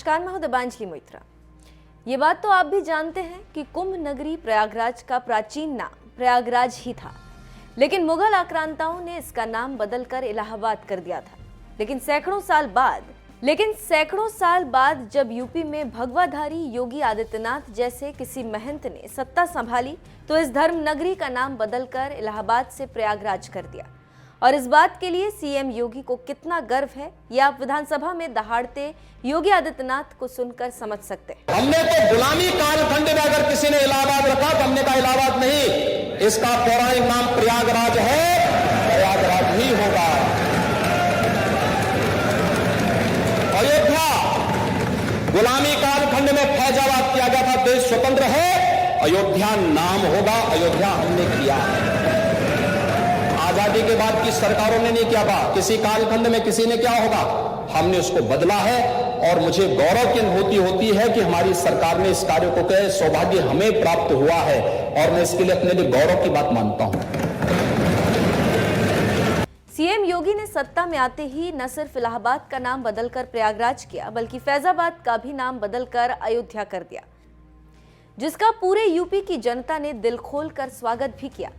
नमस्कार, मैं हूं दिबांजलि मोइत्रा। ये बात तो आप भी जानते हैं कि कुंभ नगरी प्रयागराज का प्राचीन नाम प्रयागराज ही था, लेकिन मुगल आक्रांताओं ने इसका नाम बदलकर इलाहाबाद कर दिया था। लेकिन सैकड़ों साल बाद जब यूपी में भगवाधारी योगी आदित्यनाथ जैसे किसी महंत ने सत्ता संभाली तो इस धर्म नगरी का नाम बदलकर इलाहाबाद से प्रयागराज कर दिया। और इस बात के लिए सीएम योगी को कितना गर्व है, ये आप विधानसभा में दहाड़ते योगी आदित्यनाथ को सुनकर समझ सकते हैं। हमने तो गुलामी कालखंड में अगर किसी ने इलाहाबाद रखा तो हमने कहा इलाहाबाद नहीं, इसका पौराणिक नाम प्रयागराज है, प्रयागराज ही होगा। अयोध्या गुलामी कालखंड में फैजाबाद किया गया था, देश स्वतंत्र है, अयोध्या नाम होगा, अयोध्या हमने किया। आजादी के बाद की सरकारों ने नहीं किया था, किसी कालखंड में किसी ने क्या होगा, हमने उसको बदला है। और मुझे गौरव की अनुभूति होती है कि हमारी सरकार ने इस कार्य को किया, सौभाग्य हमें प्राप्त हुआ है और मैं इसके लिए अपने लिए गौरव की बात मानता हूं। सीएम योगी ने सत्ता में आते ही न सिर्फ इलाहाबाद का नाम बदलकर प्रयागराज किया, बल्कि फैजाबाद का भी नाम बदलकर अयोध्या कर दिया, जिसका पूरे यूपी की जनता ने दिल खोलकर स्वागत भी किया।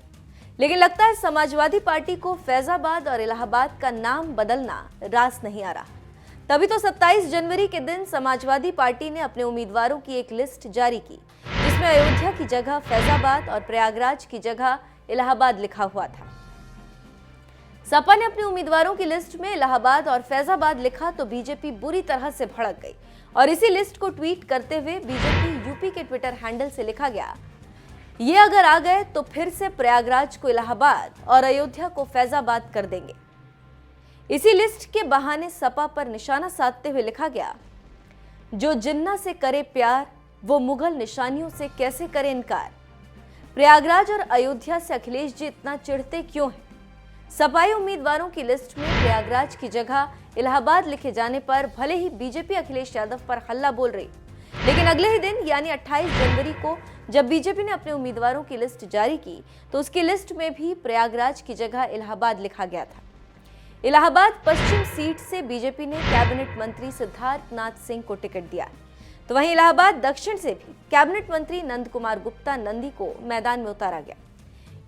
लेकिन लगता है समाजवादी पार्टी को फैजाबाद और इलाहाबाद का नाम बदलना रास नहीं आ रहा। तभी तो 27 जनवरी के दिन समाजवादी पार्टी ने अपने उम्मीदवारों की एक लिस्ट जारी की, जिसमें अयोध्या की जगह फैजाबाद और प्रयागराज की जगह इलाहाबाद लिखा हुआ था। सपा ने अपने उम्मीदवारों की लिस्ट में इलाहाबाद और फैजाबाद लिखा तो बीजेपी बुरी तरह से भड़क गई और इसी लिस्ट को ट्वीट करते हुए बीजेपी यूपी के ट्विटर हैंडल से लिखा गया, ये अगर आ गए तो फिर से प्रयागराज को इलाहाबाद और अयोध्या को फैजाबाद कर देंगे। इसी लिस्ट के बहाने सपा पर निशाना साधते हुए लिखा गया, जो जिन्ना से करे प्यार वो मुगल निशानियों से कैसे करे इनकार। प्रयागराज और अयोध्या से अखिलेश जी इतना चिढ़ते क्यों हैं? सपाई उम्मीदवारों की लिस्ट में प्रयागराज की जगह इलाहाबाद लिखे जाने पर भले ही बीजेपी अखिलेश यादव पर हल्ला बोल रही, लेकिन अगले ही दिन यानी 28 जनवरी को जब बीजेपी ने अपने उम्मीदवारों की लिस्ट जारी की तो उसकी लिस्ट में भी प्रयागराज की जगह इलाहाबाद लिखा गया था। इलाहाबाद पश्चिम सीट से बीजेपी ने कैबिनेट मंत्री सिद्धार्थनाथ सिंह को टिकट दिया, तो वहीं इलाहाबाद दक्षिण से भी कैबिनेट मंत्री नंद कुमार गुप्ता नंदी को मैदान में उतारा गया।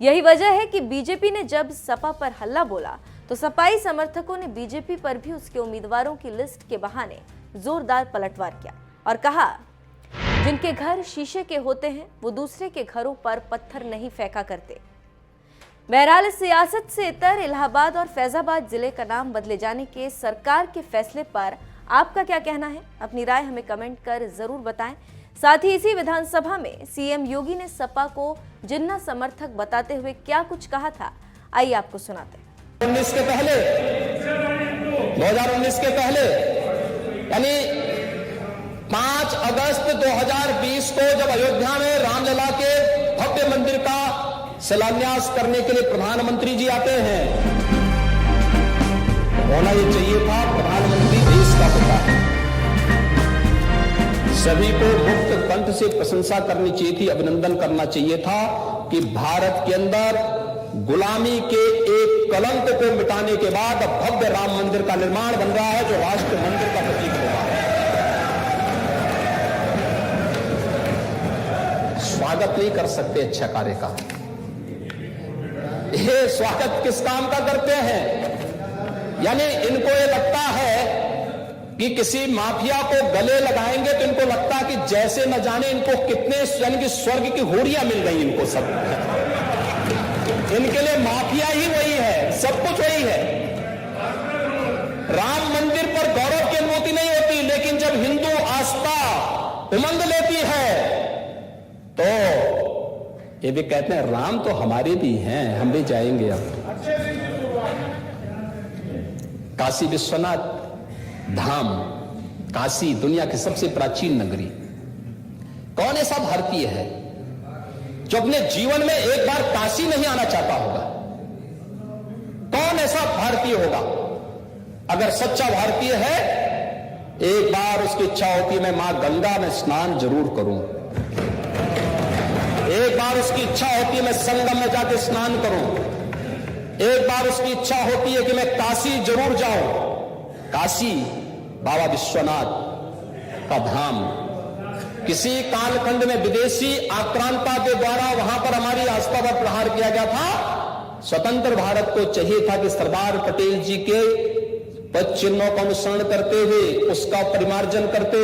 यही वजह है कि बीजेपी ने जब सपा पर हल्ला बोला तो सपाई समर्थकों ने बीजेपी पर भी उसके उम्मीदवारों की लिस्ट के बहाने जोरदार पलटवार किया और कहा, जिनके घर शीशे के होते हैं वो दूसरे के घरों पर पत्थर नहीं फेंका करते। बहरहाल सियासत से इतर इलाहाबाद और फैजाबाद जिले का नाम बदले जाने के सरकार के फैसले पर आपका क्या कहना है? अपनी राय हमें कमेंट कर जरूर बताएं। साथ ही इसी विधानसभा में सीएम योगी ने सपा को जिन्ना समर्थक बताते हुए क्या कुछ कहा था, आइए आपको सुनाते हैं। 2019 के पहले यानी 5 अगस्त 2020 को जब अयोध्या में रामलला के भव्य मंदिर का शिलान्यास करने के लिए प्रधानमंत्री जी आते हैं, होना ये चाहिए था प्रधानमंत्री देश का पिता। सभी को मुक्त कंठ से प्रशंसा करनी चाहिए थी, अभिनंदन करना चाहिए था कि भारत के अंदर गुलामी के एक कलंक को मिटाने के बाद अब भव्य राम मंदिर का निर्माण बन रहा है, जो राष्ट्र मंदिर का प्रतीक होगा। स्वागत नहीं कर सकते अच्छा कार्य का, ये स्वागत किस काम का करते हैं? यानी इनको ये लगता है कि किसी माफिया को गले लगाएंगे तो इनको लगता है कि जैसे न जाने इनको कितने यानी कि स्वर्ग की हूरियां मिल गई इनको सब। इनके लिए माफिया ही वही है, सब कुछ वही है। राम मंदिर पर गौरव की अनुभूति नहीं होती, लेकिन जब हिंदू आस्था उमंग लेती है तो ये भी कहते हैं राम तो हमारे भी हैं, हम भी जाएंगे। अब काशी विश्वनाथ धाम, काशी दुनिया की सबसे प्राचीन नगरी, कौन ऐसा भारतीय है जो अपने जीवन में एक बार काशी नहीं आना चाहता होगा? कौन ऐसा भारतीय होगा? अगर सच्चा भारतीय है, एक बार उसकी इच्छा होती है मैं मां गंगा में स्नान जरूर करूं, एक बार उसकी इच्छा होती है मैं संगम में जाकर स्नान करूं, एक बार उसकी इच्छा होती है कि मैं काशी जरूर जाऊं। काशी बाबा विश्वनाथ का धाम। किसी कालखंड में विदेशी आक्रांता के द्वारा वहां पर हमारी आस्था पर प्रहार किया गया था। स्वतंत्र भारत को चाहिए था कि सरदार पटेल जी के पद चिन्हों का अनुसरण करते हुए उसका परिमार्जन करते,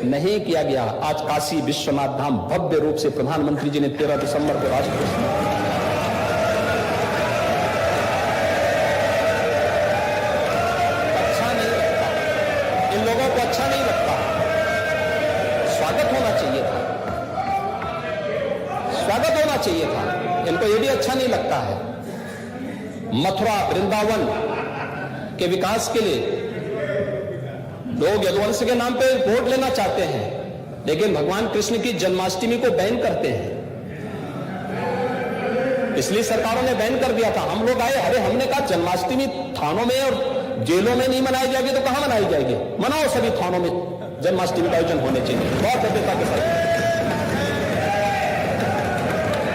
नहीं किया गया। आज काशी विश्वनाथ धाम भव्य रूप से प्रधानमंत्री जी ने 13 दिसंबर को राष्ट्र को समर्पित किया। अच्छा नहीं लगता, इन लोगों को अच्छा नहीं लगता। स्वागत होना चाहिए था, स्वागत होना चाहिए था। इनको ये भी अच्छा नहीं लगता है। मथुरा वृंदावन के विकास के लिए लोग यदुवंश के नाम पे वोट लेना चाहते हैं, लेकिन भगवान कृष्ण की जन्माष्टमी को बैन करते हैं। पिछली सरकारों ने बैन कर दिया था। हम लोग आए, अरे हमने कहा जन्माष्टमी थानों में और जेलों में नहीं मनाई जाएगी तो कहां मनाई जाएगी? मनाओ सभी थानों में जन्माष्टमी का आयोजन होने चाहिए, बहुत भव्यता के साथ।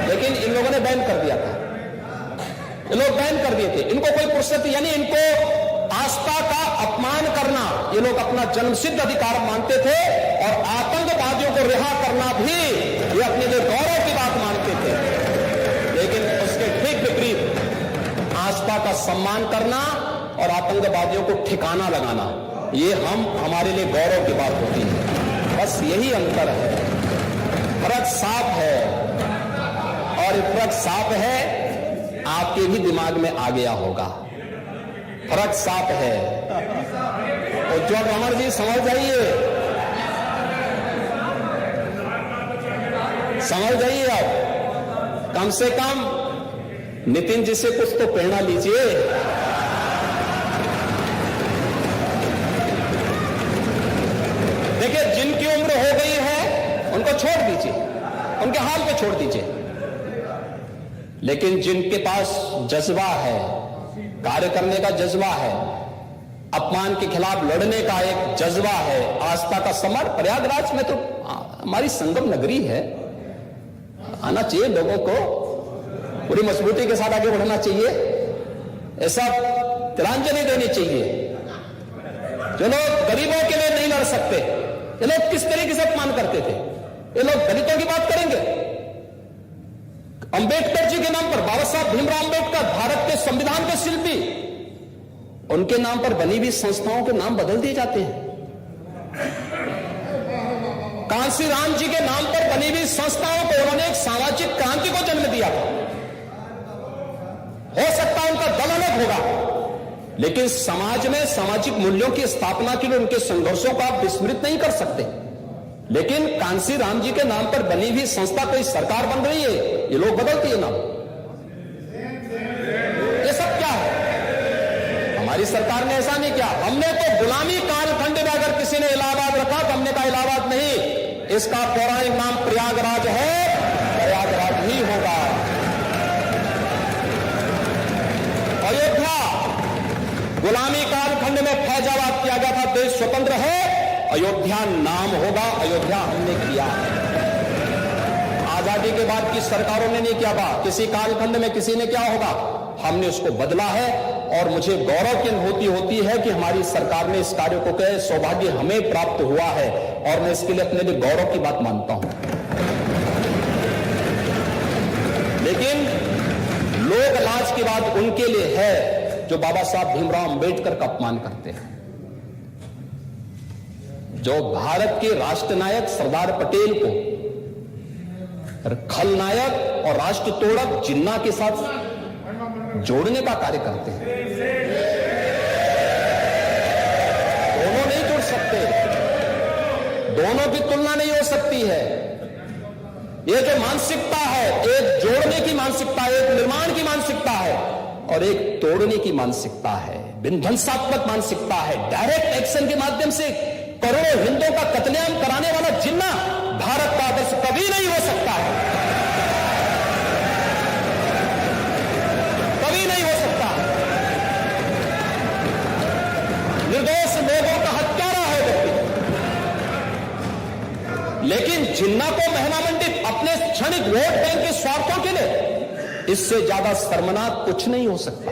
लेकिन इन लोगों ने बैन कर दिया था। ये लोग बैन कर दिए थे। इनको कोई फुर्सत, यानी इनको आस्था का अपमान करना ये लोग अपना जन्मसिद्ध अधिकार मानते थे, और आतंकवादियों को रिहा करना भी ये अपने लिए गौरव की बात मानते थे। लेकिन उसके ठीक विपरीत आस्था का सम्मान करना और आतंकवादियों को ठिकाना लगाना, ये हमारे लिए गौरव की बात होती है। बस यही अंतर है। फर्क साफ है, और फर्क साफ है आपके भी दिमाग में आ गया होगा। फर्क साफ है। उज्जवल रमण जी समझ जाइए, समझ जाइए। आप कम से कम नितिन जी से कुछ तो प्रेरणा लीजिए। देखिए, जिनकी उम्र हो गई है उनको छोड़ दीजिए, उनके हाल पे छोड़ दीजिए। लेकिन जिनके पास जज्बा है, कार्य करने का जज्बा है, अपमान के खिलाफ लड़ने का एक जज्बा है, आस्था का समर, प्रयागराज में तो हमारी संगम नगरी है, आना चाहिए लोगों को, पूरी मजबूती के साथ आगे बढ़ना चाहिए, ऐसा तिलांजलि देनी चाहिए। जो लोग गरीबों के लिए नहीं लड़ सकते, ये लोग किस तरीके से अपमान करते थे? ये लोग दलितों की बात करेंगे? अंबेडकर जी के नाम पर, बाबा साहब भीमराव अंबेडकर, भारत के संविधान के शिल्पी, उनके नाम पर बनी हुई संस्थाओं के नाम बदल दिए जाते हैं। कांसी राम जी के नाम पर बनी हुई संस्थाओं को उन्होंने एक सामाजिक क्रांति को जन्म दिया था। हो सकता है उनका दल अलग होगा, लेकिन समाज में सामाजिक मूल्यों की स्थापना के लिए उनके संघर्षों को आप विस्मृत नहीं कर सकते। लेकिन कांसी राम जी के नाम पर बनी हुई संस्था, कोई सरकार बन रही है, ये लोग बदलती है नाम। ये सब क्या है? हमारी सरकार ने ऐसा नहीं किया। हमने तो गुलामी कालखंड में अगर किसी ने इलाहाबाद रखा तो हमने कहा इलाहाबाद नहीं, इसका पौराणिक नाम प्रयागराज है, प्रयागराज ही होगा। अयोध्या गुलामी कालखंड में फैजाबाद किया गया था, देश स्वतंत्र है, अयोध्या नाम होगा, अयोध्या हमने किया। आजादी के बाद की सरकारों ने नहीं किया था, किसी कालखंड में किसी ने क्या होगा, हमने उसको बदला है। और मुझे गौरव की अनुभूति होती है कि हमारी सरकार ने इस कार्य को किया, सौभाग्य हमें प्राप्त हुआ है, और मैं इसके लिए अपने लिए गौरव की बात मानता हूं। लेकिन लोक लाज की बात उनके लिए है जो बाबा साहब भीमराव अंबेडकर का अपमान करते हैं, जो भारत के राष्ट्रनायक सरदार पटेल को खलनायक और राष्ट्र तोड़क जिन्ना के साथ जोड़ने का कार्य करते हैं। दोनों नहीं जुड़ सकते, दोनों की तुलना नहीं हो सकती है। ये जो मानसिकता है, एक जोड़ने की मानसिकता है, एक निर्माण की मानसिकता है, और एक तोड़ने की मानसिकता है, विध्वंसात्मक मानसिकता है। डायरेक्ट एक्शन के माध्यम से करोड़ों हिंदुओं का कत्लेआम कराने वाला जिन्ना भारत का आदर्श कभी नहीं हो सकता है, कभी नहीं हो सकता। निर्दोष लोगों का हत्यारा है व्यक्ति, लेकिन जिन्ना को महिमामंडित अपने क्षणिक वोट बैंक के स्वार्थों के लिए, इससे ज्यादा शर्मनाक कुछ नहीं हो सकता।